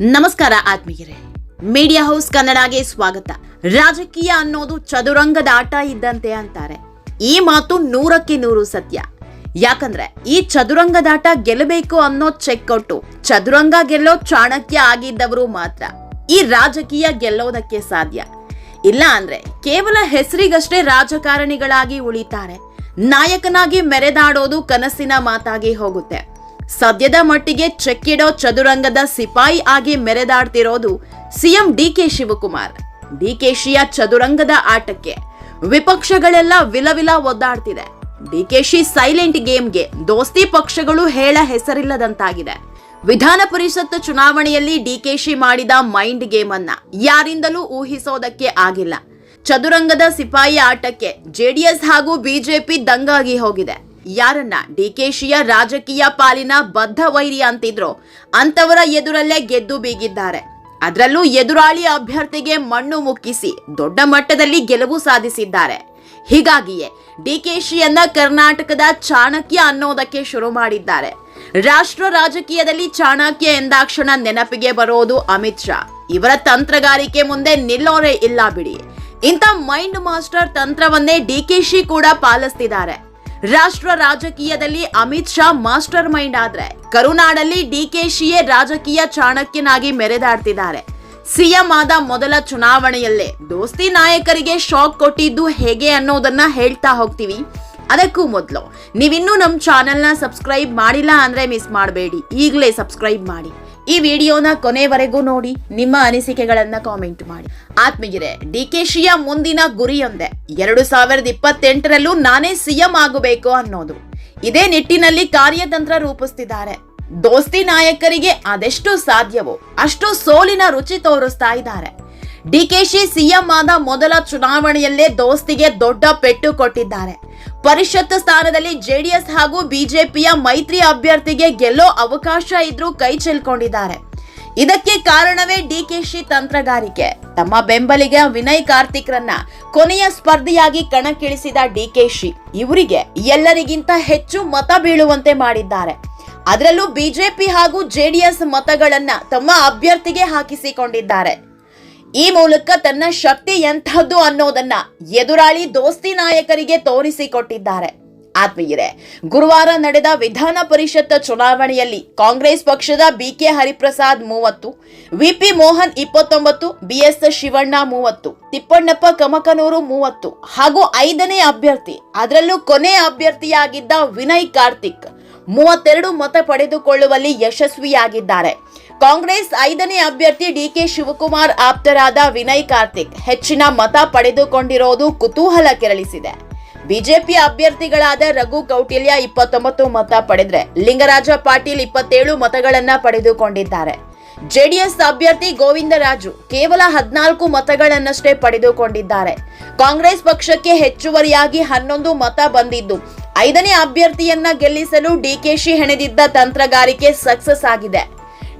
ನಮಸ್ಕಾರ ಆತ್ಮೀಯರೇ, media house ಕನ್ನಡಗೆ ಸ್ವಾಗತ. ರಾಜಕೀಯ ಅನ್ನೋದು ಚದುರಂಗದ ಆಟ ಇದ್ದಂತೆ ಅಂತಾರೆ. ಈ ಮಾತು 100% ಸತ್ಯ. ಯಾಕಂದ್ರೆ ಈ ಚದುರಂಗದಾಟ ಗೆಲ್ಲಬೇಕು ಅನ್ನೋ ಚೆಕ್ ಕೊಟ್ಟು ಚದುರಂಗ ಗೆಲ್ಲೋ ಚಾಣಕ್ಯ ಆಗಿದ್ದವರು ಮಾತ್ರ ಈ ರಾಜಕೀಯ ಗೆಲ್ಲೋದಕ್ಕೆ ಸಾಧ್ಯ. ಇಲ್ಲ ಅಂದ್ರೆ ಕೇವಲ ಹೆಸರಿಗಷ್ಟೇ ರಾಜಕಾರಣಿಗಳಾಗಿ ಉಳಿತಾರೆ. ನಾಯಕನಾಗಿ ಮೆರೆದಾಡೋದು ಕನಸಿನ ಮಾತಾಗಿ ಹೋಗುತ್ತೆ. ಸದ್ಯದ ಮಟ್ಟಿಗೆ ಚೆಕ್ಕಿಡೋ ಚದುರಂಗದ ಸಿಪಾಯಿ ಆಗಿ ಮೆರೆದಾಡ್ತಿರೋದು ಸಿಎಂ ಡಿಕೆ ಶಿವಕುಮಾರ್. ಡಿಕೆಶಿಯ ಚದುರಂಗದ ಆಟಕ್ಕೆ ವಿಪಕ್ಷಗಳೆಲ್ಲ ವಿಲವಿಲ ಒದ್ದಾಡ್ತಿದೆ. ಡಿಕೆಶಿ ಸೈಲೆಂಟ್ ಗೇಮ್ಗೆ ದೋಸ್ತಿ ಪಕ್ಷಗಳು ಹೇಳ ಹೆಸರಿಲ್ಲದಂತಾಗಿದೆ. ವಿಧಾನ ಪರಿಷತ್ ಚುನಾವಣೆಯಲ್ಲಿ ಡಿಕೆಶಿ ಮಾಡಿದ ಮೈಂಡ್ ಗೇಮ್ ಅನ್ನ ಯಾರಿಂದಲೂ ಊಹಿಸೋದಕ್ಕೆ ಆಗಿಲ್ಲ. ಚದುರಂಗದ ಸಿಪಾಯಿ ಆಟಕ್ಕೆ ಜೆಡಿಎಸ್ ಹಾಗೂ ಬಿಜೆಪಿ ದಂಗಾಗಿ ಹೋಗಿದೆ. ಯಾರನ್ನ ಡಿಕೆಶಿಯ ರಾಜಕೀಯ ಪಾಲಿನ ಬದ್ಧ ವೈರಿ ಅಂತಿದ್ರೋ ಅಂತವರ ಎದುರಲ್ಲೇ ಗೆದ್ದು ಬೀಗಿದ್ದಾರೆ. ಅದರಲ್ಲೂ ಎದುರಾಳಿ ಅಭ್ಯರ್ಥಿಗೆ ಮಣ್ಣು ಮುಕ್ಕಿಸಿ ದೊಡ್ಡ ಮಟ್ಟದಲ್ಲಿ ಗೆಲುವು ಸಾಧಿಸಿದ್ದಾರೆ. ಹೀಗಾಗಿಯೇ ಡಿಕೆಶಿಯನ್ನ ಕರ್ನಾಟಕದ ಚಾಣಕ್ಯ ಅನ್ನೋದಕ್ಕೆ ಶುರು ಮಾಡಿದ್ದಾರೆ. ರಾಷ್ಟ್ರ ರಾಜಕೀಯದಲ್ಲಿ ಚಾಣಕ್ಯ ಎಂದಾಕ್ಷಣ ನೆನಪಿಗೆ ಬರೋದು ಅಮಿತ್ ಶಾ. ಇವರ ತಂತ್ರಗಾರಿಕೆ ಮುಂದೆ ನಿಲ್ಲೋರೇ ಇಲ್ಲ ಬಿಡಿ. ಇಂಥ ಮೈಂಡ್ ಮಾಸ್ಟರ್ ತಂತ್ರವನ್ನೇ ಡಿಕೆಶಿ ಕೂಡ ಪಾಲಿಸ್ತಿದ್ದಾರೆ. ರಾಷ್ಟ್ರ ರಾಜಕೀಯದಲ್ಲಿ ಅಮಿತ್ ಶಾ ಮಾಸ್ಟರ್ ಮೈಂಡ್ ಆದ್ರೆ ಕರುನಾಡಲ್ಲಿ ಡಿಕೆಶಿಯೇ ರಾಜಕೀಯ ಚಾಣಕ್ಯನಾಗಿ ಮೆರೆದಾಡ್ತಿದ್ದಾರೆ. ಸಿಎಂ ಆದ ಮೊದಲ ಚುನಾವಣೆಯಲ್ಲೇ ದೋಸ್ತಿ ನಾಯಕರಿಗೆ ಶಾಕ್ ಕೊಟ್ಟಿದ್ದು ಹೇಗೆ ಅನ್ನೋದನ್ನ ಹೇಳ್ತಾ ಹೋಗ್ತೀವಿ. ಅದಕ್ಕೂ ಮೊದಲು ನೀವಿನ್ನೂ ನಮ್ಮ ಚಾನೆಲ್ನ ಸಬ್ಸ್ಕ್ರೈಬ್ ಮಾಡಿಲ್ಲ ಅಂದ್ರೆ ಮಿಸ್ ಮಾಡಬೇಡಿ, ಈಗಲೇ ಸಬ್ಸ್ಕ್ರೈಬ್ ಮಾಡಿ. ಈ ವಿಡಿಯೋನ ಕೊನೆವರೆಗೂ ನೋಡಿ, ನಿಮ್ಮ ಅನಿಸಿಕೆಗಳನ್ನ ಕಾಮೆಂಟ್ ಮಾಡಿ. ಆತ್ಮೀಯರೇ, ಡಿಕೆಶಿಯ ಮುಂದಿನ ಗುರಿಯೊಂದೇ 2028ರಲ್ಲೂ ನಾನೇ ಸಿಎಂ ಆಗಬೇಕು ಅನ್ನೋದು. ಇದೇ ನಿಟ್ಟಿನಲ್ಲಿ ಕಾರ್ಯತಂತ್ರ ರೂಪಿಸ್ತಿದ್ದಾರೆ. ದೋಸ್ತಿ ನಾಯಕರಿಗೆ ಅದೆಷ್ಟು ಸಾಧ್ಯವೋ ಅಷ್ಟು ಸೋಲಿನ ರುಚಿ ತೋರಿಸ್ತಾ ಇದ್ದಾರೆ. ಡಿಕೆಶಿ ಸಿಎಂ ಆದ ಮೊದಲ ಚುನಾವಣೆಯಲ್ಲೇ ದೋಸ್ತಿಗೆ ದೊಡ್ಡ ಪೆಟ್ಟು ಕೊಟ್ಟಿದ್ದಾರೆ. ಪರಿಷತ್ ಸ್ಥಾನದಲ್ಲಿ ಜೆಡಿಎಸ್ ಹಾಗೂ ಬಿಜೆಪಿಯ ಮೈತ್ರಿ ಅಭ್ಯರ್ಥಿಗೆ ಗೆಲ್ಲೋ ಅವಕಾಶ ಇದ್ರೂ ಕೈ ಚೆಲ್ಕೊಂಡಿದ್ದಾರೆ. ಇದಕ್ಕೆ ಕಾರಣವೇ ಡಿಕೆಶಿ ತಂತ್ರಗಾರಿಕೆ. ತಮ್ಮ ಬೆಂಬಲಿಗ ವಿನಯ್ ಕಾರ್ತಿಕ್ರನ್ನ ಕೊನೆಯ ಸ್ಪರ್ಧಿಯಾಗಿ ಕಣಕ್ಕಿಳಿಸಿದ ಡಿಕೆಶಿ ಇವರಿಗೆ ಎಲ್ಲರಿಗಿಂತ ಹೆಚ್ಚು ಮತ ಬೀಳುವಂತೆ ಮಾಡಿದ್ದಾರೆ. ಅದರಲ್ಲೂ ಬಿಜೆಪಿ ಹಾಗೂ ಜೆಡಿಎಸ್ ಮತಗಳನ್ನ ತಮ್ಮ ಅಭ್ಯರ್ಥಿಗೆ ಹಾಕಿಸಿಕೊಂಡಿದ್ದಾರೆ. ಈ ಮೂಲಕ ತನ್ನ ಶಕ್ತಿ ಎಂಥದ್ದು ಅನ್ನೋದನ್ನ ಎದುರಾಳಿ ದೋಸ್ತಿ ನಾಯಕರಿಗೆ ತೋರಿಸಿಕೊಟ್ಟಿದ್ದಾರೆ. ಆತ್ಮೀಯರೇ, ಗುರುವಾರ ನಡೆದ ವಿಧಾನ ಪರಿಷತ್ ಚುನಾವಣೆಯಲ್ಲಿ ಕಾಂಗ್ರೆಸ್ ಪಕ್ಷದ B K Hariprasad 30, V P Mohan 29, B S Shivanna 30, Tippannappa Kamakanur 30 ಹಾಗೂ 5ನೇ ಅಭ್ಯರ್ಥಿ, ಅದರಲ್ಲೂ ಕೊನೆ ಅಭ್ಯರ್ಥಿಯಾಗಿದ್ದ ವಿನಯ್ ಕಾರ್ತಿಕ್ 32 ಮತ ಪಡೆದುಕೊಳ್ಳುವಲ್ಲಿ ಯಶಸ್ವಿಯಾಗಿದ್ದಾರೆ. ಕಾಂಗ್ರೆಸ್ 5ನೇ ಅಭ್ಯರ್ಥಿ ಡಿಕೆ ಶಿವಕುಮಾರ್ ಆಪ್ತರಾದ ವಿನಯ್ ಕಾರ್ತಿಕ್ ಹೆಚ್ಚಿನ ಮತ ಪಡೆದುಕೊಂಡಿರೋದು ಕುತೂಹಲ ಕೆರಳಿಸಿದೆ. ಬಿಜೆಪಿ ಅಭ್ಯರ್ಥಿಗಳಾದ ರಘು ಕೌಟಿಲ್ಯ 29 ಮತ ಪಡೆದ್ರೆ ಲಿಂಗರಾಜ ಪಾಟೀಲ್ 27 ಮತಗಳನ್ನ ಪಡೆದುಕೊಂಡಿದ್ದಾರೆ. ಜೆಡಿಎಸ್ ಅಭ್ಯರ್ಥಿ ಗೋವಿಂದರಾಜು ಕೇವಲ 14 ಮತಗಳನ್ನಷ್ಟೇ ಪಡೆದುಕೊಂಡಿದ್ದಾರೆ. ಕಾಂಗ್ರೆಸ್ ಪಕ್ಷಕ್ಕೆ ಹೆಚ್ಚುವರಿಯಾಗಿ 11 ಮತ ಬಂದಿದ್ದು 5ನೇ ಅಭ್ಯರ್ಥಿಯನ್ನ ಗೆಲ್ಲಿಸಲು ಡಿಕೆಶಿ ಹೆಣೆದಿದ್ದ ತಂತ್ರಗಾರಿಕೆ ಸಕ್ಸಸ್ ಆಗಿದೆ.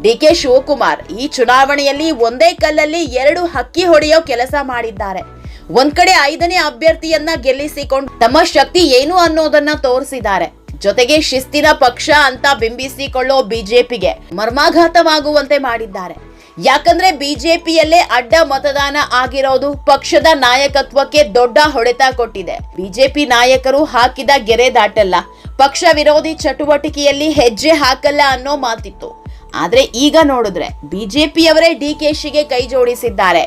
ಡಿಕೆ ಶಿವಕುಮಾರ್ ಈ ಚುನಾವಣೆಯಲ್ಲಿ ಒಂದೇ ಕಲ್ಲಲ್ಲಿ 2 ಹಕ್ಕಿ ಹೊಡೆಯೋ ಕೆಲಸ ಮಾಡಿದ್ದಾರೆ. ಒಂದ್ ಕಡೆ 5ನೇ ಅಭ್ಯರ್ಥಿಯನ್ನ ಗೆಲ್ಲಿಸಿಕೊಂಡು ತಮ್ಮ ಶಕ್ತಿ ಏನು ಅನ್ನೋದನ್ನ ತೋರಿಸಿದ್ದಾರೆ. ಜೊತೆಗೆ ಶಿಸ್ತಿನ ಪಕ್ಷ ಅಂತ ಬಿಂಬಿಸಿಕೊಳ್ಳೋ ಬಿಜೆಪಿಗೆ ಮರ್ಮಾಘಾತವಾಗುವಂತೆ ಮಾಡಿದ್ದಾರೆ. ಯಾಕಂದ್ರೆ ಬಿಜೆಪಿಯಲ್ಲೇ ಅಡ್ಡ ಮತದಾನ ಆಗಿರೋದು ಪಕ್ಷದ ನಾಯಕತ್ವಕ್ಕೆ ದೊಡ್ಡ ಹೊಡೆತ ಕೊಟ್ಟಿದೆ. ಬಿಜೆಪಿ ನಾಯಕರು ಹಾಕಿದ ಗೆರೆ ದಾಟಲ್ಲ, ಪಕ್ಷ ವಿರೋಧಿ ಚಟುವಟಿಕೆಯಲ್ಲಿ ಹೆಜ್ಜೆ ಹಾಕಲ್ಲ ಅನ್ನೋ ಮಾತಿತ್ತು. ಆದ್ರೆ ಈಗ ನೋಡಿದ್ರೆ ಬಿಜೆಪಿಯವರೇ ಡಿಕೆಶಿಗೆ ಕೈ ಜೋಡಿಸಿದ್ದಾರೆ.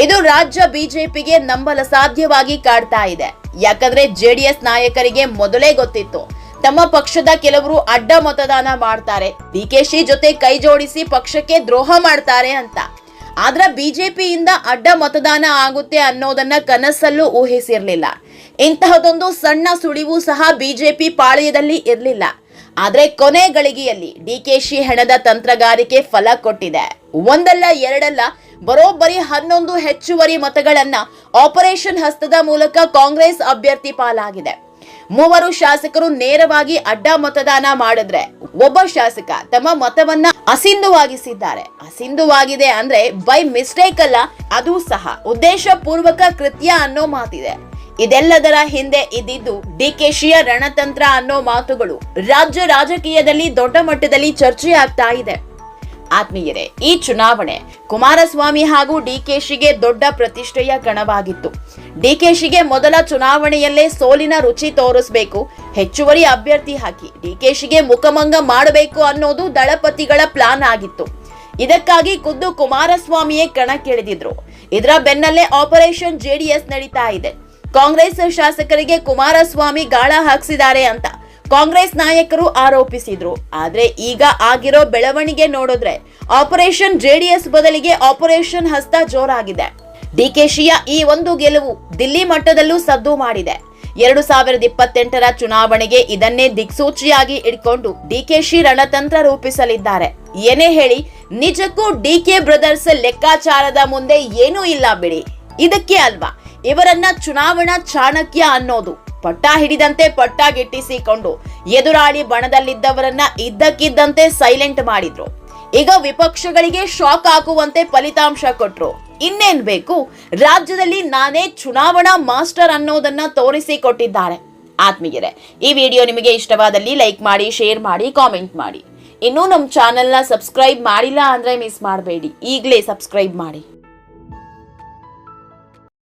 ಇದು ರಾಜ್ಯ ಬಿಜೆಪಿಗೆ ನಂಬಲ ಸಾಧ್ಯವಾಗಿ ಕಾಡ್ತಾ ಇದೆ. ಯಾಕಂದ್ರೆ ಜೆಡಿಎಸ್ ನಾಯಕರಿಗೆ ಮೊದಲೇ ಗೊತ್ತಿತ್ತು ತಮ್ಮ ಪಕ್ಷದ ಕೆಲವರು ಅಡ್ಡ ಮತದಾನ ಮಾಡ್ತಾರೆ, ಡಿಕೆಶಿ ಜೊತೆ ಕೈ ಜೋಡಿಸಿ ಪಕ್ಷಕ್ಕೆ ದ್ರೋಹ ಮಾಡ್ತಾರೆ ಅಂತ. ಆದ್ರೆ ಬಿಜೆಪಿಯಿಂದ ಅಡ್ಡ ಮತದಾನ ಆಗುತ್ತೆ ಅನ್ನೋದನ್ನ ಕನಸಲ್ಲೂ ಊಹಿಸಿರ್ಲಿಲ್ಲ. ಇಂತಹದೊಂದು ಸಣ್ಣ ಸುಳಿವು ಸಹ ಬಿಜೆಪಿ ಪಾಳ್ಯದಲ್ಲಿ ಇರಲಿಲ್ಲ. ಆದ್ರೆ ಕೊನೆ ಗಳಿಗೆಯಲ್ಲಿ ಡಿಕೆಶಿ ಹೆಣದ ತಂತ್ರಗಾರಿಕೆ ಫಲ ಕೊಟ್ಟಿದೆ. ಒಂದಲ್ಲ ಎರಡಲ್ಲ, ಬರೋಬ್ಬರಿ 11 ಹೆಚ್ಚುವರಿ ಮತಗಳನ್ನ ಆಪರೇಷನ್ ಹಸ್ತದ ಮೂಲಕ ಕಾಂಗ್ರೆಸ್ ಅಭ್ಯರ್ಥಿ ಪಾಲಾಗಿದೆ. 3 ಶಾಸಕರು ನೇರವಾಗಿ ಅಡ್ಡ ಮತದಾನ ಮಾಡಿದ್ರೆ ಒಬ್ಬ ಶಾಸಕ ತಮ್ಮ ಮತವನ್ನ ಅಸಿಂಧುವಾಗಿಸಿದ್ದಾರೆ. ಅಸಿಂಧುವಾಗಿದೆ ಅಂದ್ರೆ ಬೈ ಮಿಸ್ಟೇಕ್ ಅಲ್ಲ, ಅದು ಸಹ ಉದ್ದೇಶ ಪೂರ್ವಕ ಕೃತ್ಯ ಅನ್ನೋ ಮಾತಿದೆ. ಇದೆಲ್ಲದರ ಹಿಂದೆ ಇದ್ದಿದ್ದು ಡಿಕೆಶಿಯ ರಣತಂತ್ರ ಅನ್ನೋ ಮಾತುಗಳು ರಾಜ್ಯ ರಾಜಕೀಯದಲ್ಲಿ ದೊಡ್ಡ ಮಟ್ಟದಲ್ಲಿ ಚರ್ಚೆ ಆಗ್ತಾ ಇದೆ. ಆತ್ಮೀಯರೇ, ಈ ಚುನಾವಣೆ ಕುಮಾರಸ್ವಾಮಿ ಹಾಗೂ ಡಿಕೆಶಿಗೆ ದೊಡ್ಡ ಪ್ರತಿಷ್ಠೆಯ ಕಣವಾಗಿತ್ತು. ಡಿಕೆಶಿಗೆ ಮೊದಲ ಚುನಾವಣೆಯಲ್ಲೇ ಸೋಲಿನ ರುಚಿ ತೋರಿಸಬೇಕು, ಹೆಚ್ಚುವರಿ ಅಭ್ಯರ್ಥಿ ಹಾಕಿ ಡಿಕೆಶಿಗೆ ಮುಖಭಂಗ ಮಾಡಬೇಕು ಅನ್ನೋದು ದಳಪತಿಗಳ ಪ್ಲಾನ್ ಆಗಿತ್ತು. ಇದಕ್ಕಾಗಿ ಖುದ್ದು ಕುಮಾರಸ್ವಾಮಿಯೇ ಕಣಕ್ಕಿಳಿದಿದ್ರು. ಇದರ ಬೆನ್ನಲ್ಲೇ ಆಪರೇಷನ್ ಜೆಡಿಎಸ್ ನಡೀತಾ ಇದೆ. ಕಾಂಗ್ರೆಸ್ ಶಾಸಕರಿಗೆ ಕುಮಾರಸ್ವಾಮಿ ಗಾಳ ಹಾಕ್ಸಿದ್ದಾರೆ ಅಂತ ಕಾಂಗ್ರೆಸ್ ನಾಯಕರು ಆರೋಪಿಸಿದ್ರು. ಆದ್ರೆ ಈಗ ಆಗಿರೋ ಬೆಳವಣಿಗೆ ನೋಡಿದ್ರೆ ಆಪರೇಷನ್ ಜೆಡಿಎಸ್ ಬದಲಿಗೆ ಆಪರೇಷನ್ ಹಸ್ತ ಜೋರಾಗಿದೆ. ಡಿಕೆಶಿಯ ಈ ಒಂದು ಗೆಲುವು ದಿಲ್ಲಿ ಮಟ್ಟದಲ್ಲೂ ಸದ್ದು ಮಾಡಿದೆ. 2028ರ ಚುನಾವಣೆಗೆ ಇದನ್ನೇ ದಿಕ್ಸೂಚಿಯಾಗಿ ಇಟ್ಕೊಂಡು ಡಿಕೆಶಿ ರಣತಂತ್ರ ರೂಪಿಸಲಿದ್ದಾರೆ. ಏನೇ ಹೇಳಿ, ನಿಜಕ್ಕೂ ಡಿಕೆ ಬ್ರದರ್ಸ್ ಲೆಕ್ಕಾಚಾರದ ಮುಂದೆ ಏನೂ ಇಲ್ಲ ಬಿಡಿ. ಇದಕ್ಕೆ ಅಲ್ವಾ ಇವರನ್ನ ಚುನಾವಣಾ ಚಾಣಕ್ಯ ಅನ್ನೋದು. ಪಟ್ಟ ಹಿಡಿದಂತೆ ಪಟ್ಟ ಗಿಟ್ಟಿಸಿಕೊಂಡು ಎದುರಾಳಿ ಬಣದಲ್ಲಿದ್ದವರನ್ನ ಇದ್ದಕ್ಕಿದ್ದಂತೆ ಸೈಲೆಂಟ್ ಮಾಡಿದ್ರು. ಈಗ ವಿಪಕ್ಷಗಳಿಗೆ ಶಾಕ್ ಆಗುವಂತೆ ಫಲಿತಾಂಶ ಕೊಟ್ರು. ಇನ್ನೇನ್ ಬೇಕು, ರಾಜ್ಯದಲ್ಲಿ ನಾನೇ ಚುನಾವಣಾ ಮಾಸ್ಟರ್ ಅನ್ನೋದನ್ನ ತೋರಿಸಿಕೊಟ್ಟಿದ್ದಾರೆ. ಆತ್ಮೀಯರೇ, ಈ ವಿಡಿಯೋ ನಿಮಗೆ ಇಷ್ಟವಾದಲ್ಲಿ ಲೈಕ್ ಮಾಡಿ, ಶೇರ್ ಮಾಡಿ, ಕಾಮೆಂಟ್ ಮಾಡಿ. ಇನ್ನೂ ನಮ್ಮ ಚಾನೆಲ್ನ ಸಬ್ಸ್ಕ್ರೈಬ್ ಮಾಡಿಲ್ಲ ಅಂದ್ರೆ ಮಿಸ್ ಮಾಡಬೇಡಿ, ಈಗಲೇ ಸಬ್ಸ್ಕ್ರೈಬ್ ಮಾಡಿ.